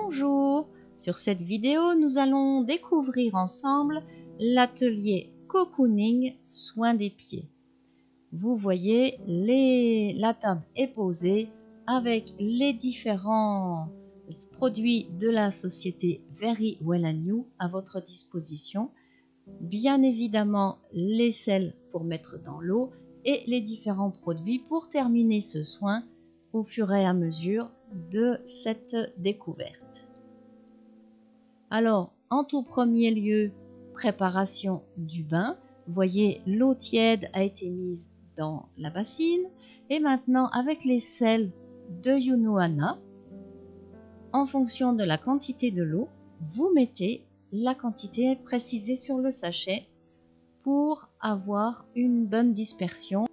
Bonjour! Sur cette vidéo, nous allons découvrir ensemble l'atelier cocooning soins des pieds. Vous voyez, la table est posée avec les différents produits de la société Very Well & New à votre disposition. Bien évidemment, les sels pour mettre dans l'eau et les différents produits pour terminer ce soin au fur et à mesure de cette découverte. Alors, en tout premier lieu, préparation du bain. Vous voyez, l'eau tiède a été mise dans la bassine. Et maintenant, avec les sels de Yunohana, en fonction de la quantité de l'eau, vous mettez la quantité précisée sur le sachet pour avoir une bonne dispersion.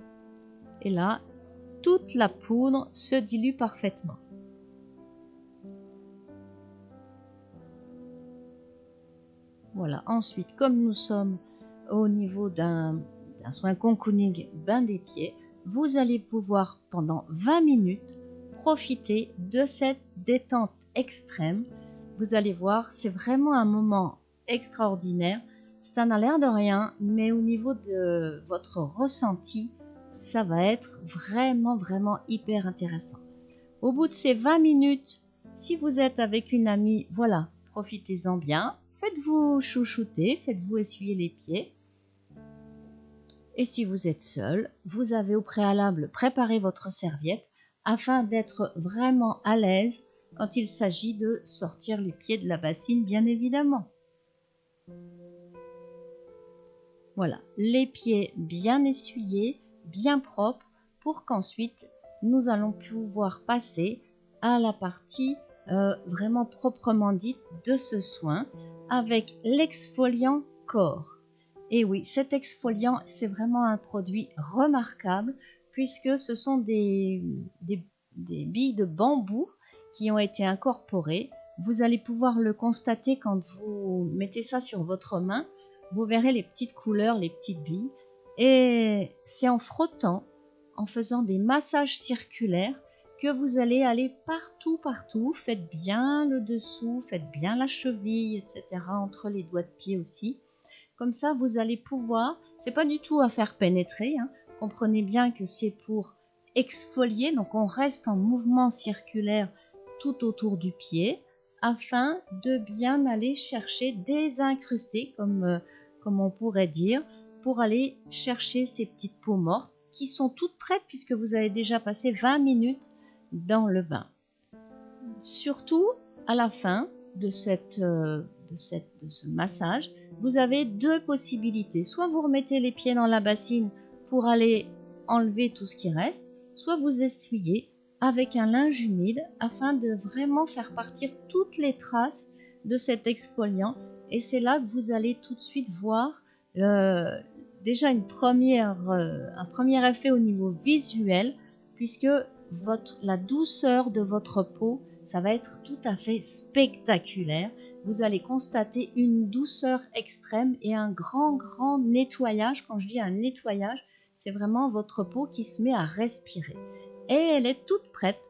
Et là, toute la poudre se dilue parfaitement. Voilà, ensuite, comme nous sommes au niveau d'un soin cocooning bain des pieds, vous allez pouvoir pendant 20 minutes profiter de cette détente extrême. Vous allez voir, c'est vraiment un moment extraordinaire. Ça n'a l'air de rien, mais au niveau de votre ressenti, ça va être vraiment hyper intéressant. Au bout de ces 20 minutes, si vous êtes avec une amie, voilà, profitez-en bien. Faites-vous chouchouter, faites-vous essuyer les pieds. Et si vous êtes seul, vous avez au préalable préparé votre serviette afin d'être vraiment à l'aise quand il s'agit de sortir les pieds de la bassine, bien évidemment. Voilà, les pieds bien essuyés, bien propres, pour qu'ensuite nous allons pouvoir passer à la partie vraiment proprement dite de ce soin avec l'exfoliant corps. Et oui, cet exfoliant, c'est vraiment un produit remarquable puisque ce sont des billes de bambou qui ont été incorporées. Vous allez pouvoir le constater quand vous mettez ça sur votre main. Vous verrez les petites couleurs, les petites billes. Et c'est en frottant, en faisant des massages circulaires, que vous allez aller partout. Faites bien le dessous, faites bien la cheville, etc. entre les doigts de pied aussi. Comme ça, vous allez pouvoir, c'est pas du tout à faire pénétrer, hein. Comprenez bien que c'est pour exfolier, donc on reste en mouvement circulaire tout autour du pied, afin de bien aller chercher, désincruster, comme on pourrait dire, pour aller chercher ces petites peaux mortes qui sont toutes prêtes puisque vous avez déjà passé 20 minutes dans le bain. Surtout, à la fin de ce massage, vous avez deux possibilités. Soit vous remettez les pieds dans la bassine pour aller enlever tout ce qui reste, soit vous essuyez avec un linge humide afin de vraiment faire partir toutes les traces de cet exfoliant. Et c'est là que vous allez tout de suite voir déjà un premier effet au niveau visuel, puisque la douceur de votre peau, ça va être tout à fait spectaculaire. Vous allez constater une douceur extrême et un grand nettoyage. Quand je dis un nettoyage, c'est vraiment votre peau qui se met à respirer. Et elle est toute prête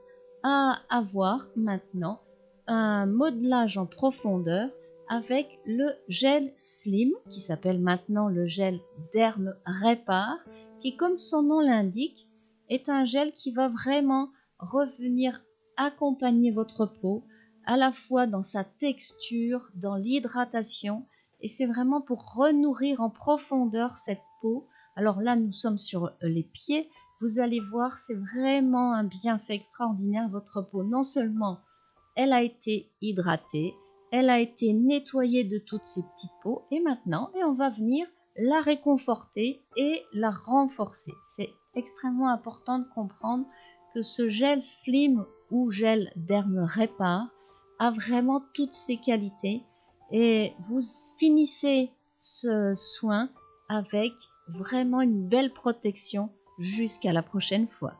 à avoir maintenant un modelage en profondeur avec le gel Slim, qui s'appelle maintenant le gel Derme Répare, qui, comme son nom l'indique, est un gel qui va vraiment revenir accompagner votre peau, à la fois dans sa texture, dans l'hydratation, et c'est vraiment pour renourrir en profondeur cette peau. Alors là, nous sommes sur les pieds. Vous allez voir, c'est vraiment un bienfait extraordinaire. Votre peau, non seulement elle a été hydratée, elle a été nettoyée de toutes ces petites peaux, et maintenant, on va venir la réconforter et la renforcer. C'est extrêmement important de comprendre que ce gel Slim ou gel Derme Répare a vraiment toutes ses qualités, et vous finissez ce soin avec vraiment une belle protection jusqu'à la prochaine fois.